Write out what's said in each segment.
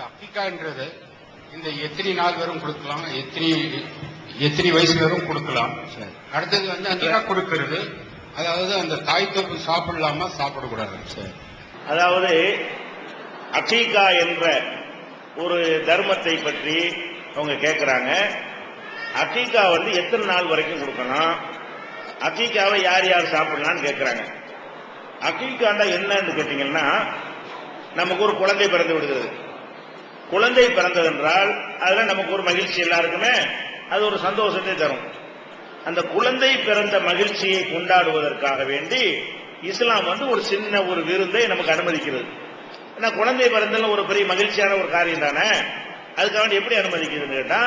அக்கிகான்றது இந்த எத்தனை நாள் வரும் கொடுக்கலாம், எத்தனை வயசு வரும் கொடுக்கலாம். அடுத்தது அங்கிகா கொடுக்கிறது, அதாவது அந்த தாய் தோப்பு சாப்பிடலாமா சாப்பிடக்கூடாது. அதாவது அகீகா என்ற ஒரு தர்மத்தை பற்றி அவங்க கேட்கிறாங்க. அகீகா எத்தனை நாள் வரைக்கும் கொடுக்கணும், அகீகாவை யார் யார் சாப்பிடலாம்னு கேட்கிறாங்க. அகீகாண்டா என்னன்னு கேட்டீங்கன்னா, நமக்கு ஒரு குழந்தை பிறந்து விடுகிறது. குழந்தை பிறந்தது என்றால் அதுல நமக்கு ஒரு மகிழ்ச்சி, எல்லாருக்குமே அது ஒரு சந்தோஷத்தை தரும். அந்த குழந்தை பிறந்த மகிழ்ச்சியை கொண்டாடுவதற்காக வேண்டி இஸ்லாம் ஒரு சின்ன ஒரு விருந்தை நமக்கு அனுமதிக்கிறது. ஏன்னா குழந்தை பிறந்தல ஒரு பெரிய மகிழ்ச்சியான ஒரு காரியம் தானே. அதுக்காக எப்படி அனுமதிக்குதுன்னு கேட்டா,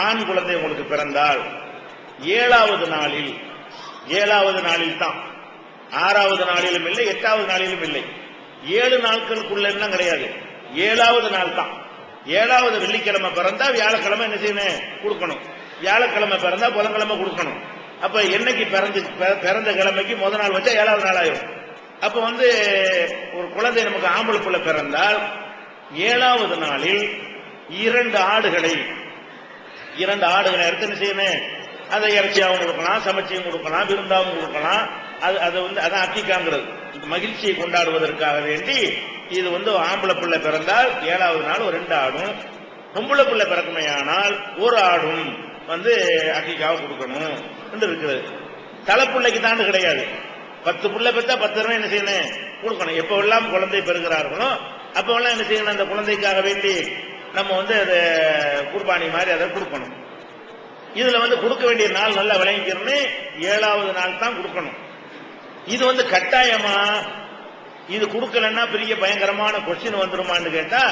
ஆண் குழந்தை உங்களுக்கு பிறந்தால் 7வது நாளில் தான், 6வது நாளிலும் இல்லை, 8வது நாளிலும் இல்லை, 7 நாட்களுக்குள்ள கிடையாது, 7வது நாள் தான். 7வது வெள்ளிக்கிழமை பிறந்தா வியாழக்கிழமை என்ன செய்யணும், கொடுக்கணும். வியாழக்கிழமை பிறந்தா புதன்கிழமை கொடுக்கணும். அப்ப என்னைக்கு பிறந்த கிழமைக்கு முதல் நாள் வச்சா 7வது நாள் ஆயிரும். அப்ப ஒரு குழந்தை நமக்கு ஆம்பளை புள்ள பிறந்தால் 7வது நாளில் 2 ஆடுகளை எடுத்து என்ன செய்யணும், அதை இறைச்சியாவும் கொடுக்கலாம், சமைச்சியும் கொடுக்கலாம், விருந்தாவும் கொடுக்கலாம். அதான் அக்கீகாங்கிறது. மகிழ்ச்சியை கொண்டாடுவதற்காக வேண்டி இது ஆம்பளை பிள்ளை பிறந்தால் 7வது நாள் ஒரு 2 ஆடும், பொம்பளை பிள்ளை பிறக்குமையானால் 1 ஆடும் அக்கீகாவை கொடுக்கணும் என்று இருக்கிறது. தலைப்பிள்ளைக்கு தான் கிடையாது. 10 பிள்ளை பெற்றா 10 ரூபாய் என்ன செய்யணும், கொடுக்கணும். எப்பவெல்லாம் குழந்தை பெறுகிறார்களோ அப்பவெல்லாம் என்ன செய்யணும், அந்த குழந்தைக்காக வேண்டி நம்ம அதை குர்பானி மாதிரி அதை கொடுக்கணும். இதுல கொடுக்க வேண்டிய நாள் நல்லா விளங்கிக்கிறோன்னு 7வது நாள் தான் கொடுக்கணும். இது கட்டாயமா, இது கொடுக்கலன்னா பெரிய பயங்கரமான கொஸ்டின் வந்துருமான்னு கேட்டா,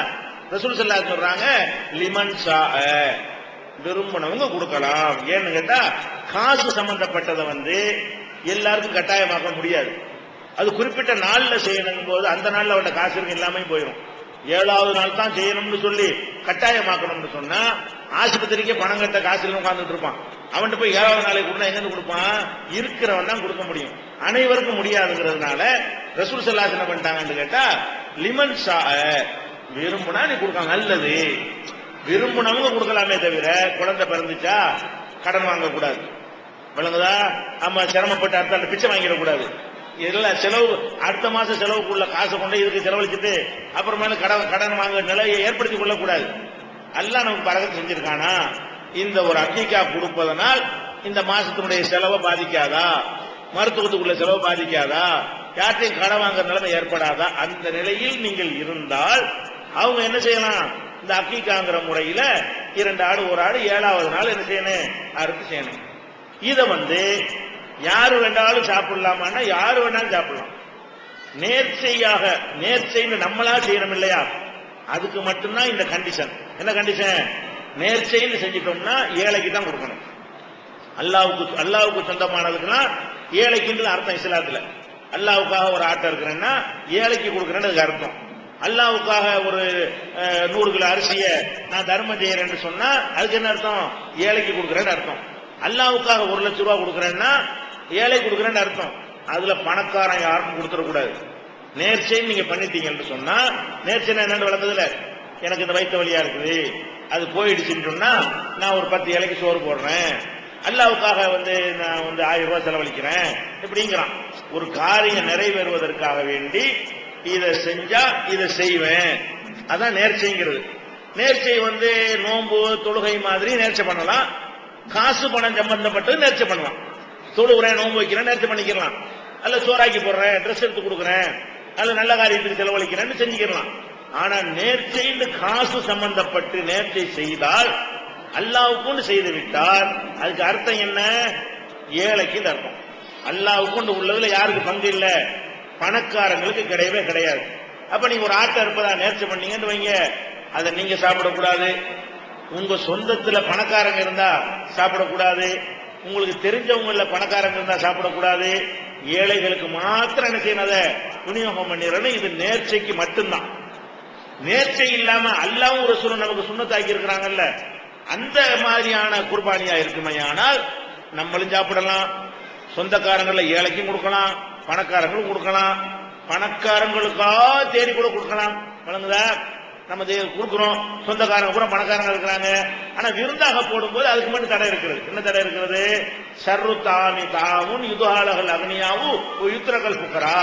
ரசூல் ஸல்லல்லாஹு அலைஹி சொல்றாங்க, லிமன் ஷா, விரும்பினவங்க கொடுக்கலாம். ஏன்னு கேட்டா, காசு சம்பந்தப்பட்டதை எல்லாருக்கும் கட்டாயமாக்க முடியாது. அது குறிப்பிட்ட நாள்ல செய்யணும் போது அந்த நாள்ல அவட காசு இருக்கு இல்லாம போயிடும். 7வது நாள் தான் செய்யணும்னு சொல்லி கட்டாயமாக்கணும்னு சொன்னா, ஆஸ்பத்திரிக்கே பணம் கட்ட காசு உட்கார்ந்துட்டு இருப்பான். அவன்கிட்ட போய் 7வது நாளைக்கு கொடுத்தா எங்க கொடுப்பான், இருக்கிறவன் தான் கொடுக்க முடியும். அனைவருக்கும் முடியாதுங்கிறதுனால ரசூல் ஸல்லல்லாஹு அலைஹி வஸல்லம் பண்ணிட்டாங்கன்னு கேட்டா, லிமன் ஷா, விரும்புனா நீ கொடுக்கலாம், நல்லது. விரும்பினவங்க கொடுக்கலாமே தவிர குழந்தை பிறந்துச்சா கடன் வாங்கக்கூடாது. விளங்குதா? ஆமா, சிரமப்பட்டு அடுத்த பிச்சை வாங்கிடக்கூடாது. இதெல்லாம் செலவு, அடுத்த மாசம் செலவுக்குள்ள காசை கொண்டு இதுக்கு செலவழிச்சுட்டு அப்புறமேல கடன் வாங்க நிலையை ஏற்படுத்திக் கொள்ளக்கூடாது. அல்லாஹ் நமக்கு பரக்கத்து செஞ்சிருக்கானா, இந்த ஒரு அக்கீகா கொடுப்பதனால் இந்த மாசத்தினுடைய செலவை பாதிக்காதா, மருத்துவத்துக்குள்ள செலவு பாதிக்காதா, யார்ட்டையும் கடன் வாங்குற நிலைமை ஏற்படாதா? அந்த நிலையில் நீங்கள் இருந்தால் அவங்க என்ன செய்யலாம், இந்த அக்கீகாங்கிற முறையில 2 ஆடு 1 ஆடு 7வது நாள் என்ன செய்யணும், அறுத்து செய்யணும். இதை யாரு வேண்டாலும் சாப்பிடலாமான்னா யாரு வேணாலும் சாப்பிடலாம். நேர்ச்சைன்னு நம்மளா செய்யணும் இல்லையா, அதுக்கு மட்டும்தான் இந்த கண்டிஷன். என்ன கண்டிஷன்? நேர்ச்சைன்னு செஞ்சிட்டோம்னா ஏழைக்கு தான் கொடுக்கணும். அல்லாவுக்கு சொந்தமானதுக்குன்னா ஏழைக்குன்றது அர்த்தம் இஸ்லாத்துல. அல்லாவுக்காக ஒரு ஆட்டம் இருக்கிறேன்னா ஏழைக்கு கொடுக்குறேன்னு அர்த்தம். அல்லாவுக்காக ஒரு 100 கிலோ அரிசிய நான் தர்மம் செய்யறேன்னு சொன்னா அதுக்கு என்ன அர்த்தம், ஏழைக்கு கொடுக்குறேன்னு அர்த்தம். அல்லாவுக்காக 1 லட்சம் ரூபாய் கொடுக்குறேன்னா ஏழை கொடுக்குறேன்னு அர்த்தம். அதுல பணக்காரன் யாருக்கும் கொடுத்துடக்கூடாது. நேர்ச்சைன்னு நீங்க பண்ணிட்டீங்கன்னு சொன்னா, நேர்ச்சை என்னன்னு வளர்ந்ததுல, எனக்கு இந்த வயிற்று வலியா இருக்குது அது போயிடுச்சுன்னு சொன்னா நான் ஒரு 10 ஏழைக்கு சோறு போடுறேன், அல்லாவுக்காக நான் 1000 ரூபாய் செலவழிக்கிறேன் இப்படிங்கிறான். ஒரு காரியம் நிறைவேறுவதற்காக வேண்டி இதை செஞ்சா இதை செய்வேன், அதான் நேர்ச்சைங்கிறது. நேர்ச்சை நோன்பு தொழுகை மாதிரி நேர்ச்சை பண்ணலாம். காசு பணம் சம்பந்தப்பட்டு நேர்ச்சை பண்ணலாம். தொழுகிறேன், நோன்பு வைக்கிறேன், நேர்ச்சை பண்ணிக்கலாம். அல்ல சோறாக்கி போடுறேன், ட்ரெஸ் எடுத்து கொடுக்குறேன், அல்ல நல்ல காரியத்துக்கு செலவழிக்கிறேன்னு செஞ்சுக்கலாம். ஆனா நேர்ச்சைன்னு காசு சம்பந்தப்பட்டு நேர்ச்சை செய்தால், அல்லாவுக்கு செய்து விட்டால் அதுக்கு அர்த்தம் என்ன, ஏழைக்கு அர்த்தம். அல்லாவுக்கு உள்ளதுல யாருக்கு பங்கு இல்லை, பணக்காரங்களுக்கு கிடையவே கிடையாது. அப்ப நீங்க ஒரு ஆட்டை இருப்பதா நேர்ச்சை பண்ணீங்கன்னு வைங்க, அதை நீங்க சாப்பிடக்கூடாது, உங்க சொந்தத்துல பணக்காரங்க இருந்தா சாப்பிடக்கூடாது, உங்களுக்கு தெரிஞ்சவங்கள பணக்காரங்க இருந்தா சாப்பிடக்கூடாது, ஏழைகளுக்கு மாத்திரம் என்ன செய்யணும், அதை விநியோகம் பண்ணிடுறேன்னு. இது நேர்ச்சைக்கு மட்டும்தான். நேர்ச்சை இல்லாம அல்லாவும் ஒரு சூழல் நமக்கு சுண்ணத்தாக்கி இருக்கிறாங்கல்ல, அந்த மாதிரியான குர்பானியா இருக்குமையானால் நம்மளும் சாப்பிடலாம், சொந்தக்காரங்கள ஏழைக்கும் கொடுக்கலாம், பணக்காரங்களும் கொடுக்கலாம், பணக்காரங்களுக்கா தேடி கூட கொடுக்கலாம். வழங்குதா? நம்ம கொடுக்கிறோம், சொந்தக்காரங்க பூரா பணக்காரங்க இருக்கிறாங்க. ஆனா விருந்தாக போடும்போது அதுக்கு மட்டும் தடை இருக்கிறது. என்ன தடை இருக்கிறது? ஷர்ரு தாமி தாமுன் யுதுஹாலகல் அக்னியாவு யுத்ரகல் புக்கரா.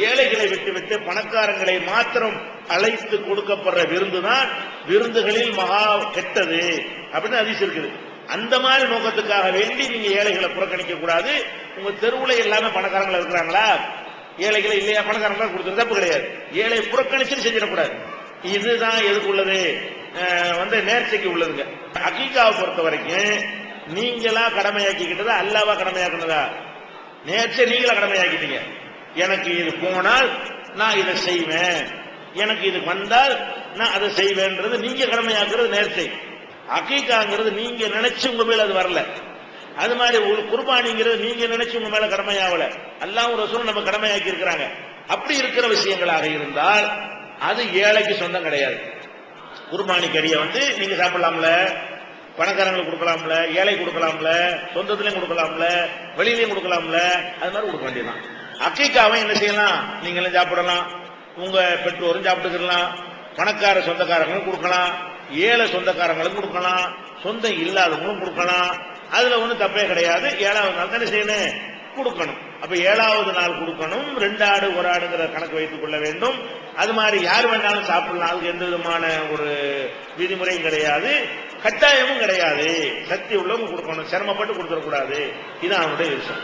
ஏழைகளை விட்டு பணக்காரங்களை மாத்திரம் அழைத்து கொடுக்கப்படுற விருந்து தான் விருந்துகளில் மகா கெட்டது அப்படின்னு ஹதீஸ் இருக்குது. அந்த மாதிரி நோக்கத்துக்காக வேண்டி நீங்க ஏழைகளை புறக்கணிக்க கூடாது. உங்க தெருவுல எல்லாமே பணக்காரங்களா இருக்கிறாங்களா, ஏழைகளை இல்லையா, பணக்காரங்களா கொடுத்தது தப்பு கிடையாது. ஏழை புறக்கணிச்சு செஞ்சிடக்கூடாது. இதுதான் எதுக்குள்ளது? நேர்ச்சைக்கு உள்ளதுங்க. அகீகாவை பொறுத்த வரைக்கும் நீங்களா கடமையாக்கிக்கிட்டதா அல்லாவா கடமையாக்குனதா? நேர்ச்சை நீங்களா கடமையாக்கிட்டீங்க. எனக்கு இது போனால் நான் இதை செய்வேன், எனக்கு இது வந்தால் நான் அதை செய்வேன்றது நீங்க கடமையாக்குறது நேர்ச்சை. அகீகாங்கிறது நீங்க நினைச்சு உங்க மேல அது வரல. அது மாதிரி ஒரு குர்பானிங்கிறது நீங்க நினைச்சு உங்க மேல கடமையாவல, அல்லாஹ் ரசூலும் நம்ம கடமையாக்கி இருக்கிறாங்க. அப்படி இருக்கிற விஷயங்களாக இருந்தால் அது ஏழைக்கு சொந்தம் கிடையாது. குர்பானி கறியை நீங்க சாப்பிடலாம்ல, பணக்காரங்களுக்கு கொடுக்கலாம்ல, ஏழை கொடுக்கலாம்ல, சொந்தத்திலையும் கொடுக்கலாம்ல, வெளியிலையும் கொடுக்கலாம்ல, அது மாதிரி கொடுக்க வேண்டியதான். அக்கீக்காவை என்ன செய்யலாம்? நீங்களும் சாப்பிடலாம், உங்க பெற்றோரும் சாப்பிட்டுக்கலாம், பணக்கார சொந்தக்காரங்களும் கொடுக்கலாம், ஏழை சொந்தக்காரங்களும் கொடுக்கலாம், சொந்தம் இல்லாதவங்களும் கொடுக்கலாம். அதுல ஒன்றும் தப்பே கிடையாது. 7வது நாள் தானே செய்யணும், கொடுக்கணும். அப்ப 7வது நாள் கொடுக்கணும். 2 ஆடு 1 ஆடுங்கிற கணக்கு வைத்துக் கொள்ள வேண்டும். அது மாதிரி யார் வேணாலும் சாப்பிடலாம், அதுக்கு எந்த விதமான ஒரு விதிமுறையும் கிடையாது, கட்டாயமும் கிடையாது. சக்தி உள்ளவங்க கொடுக்கணும், சிரமப்பட்டு கொடுத்துடக்கூடாது. இது அவனுடைய விஷயம்.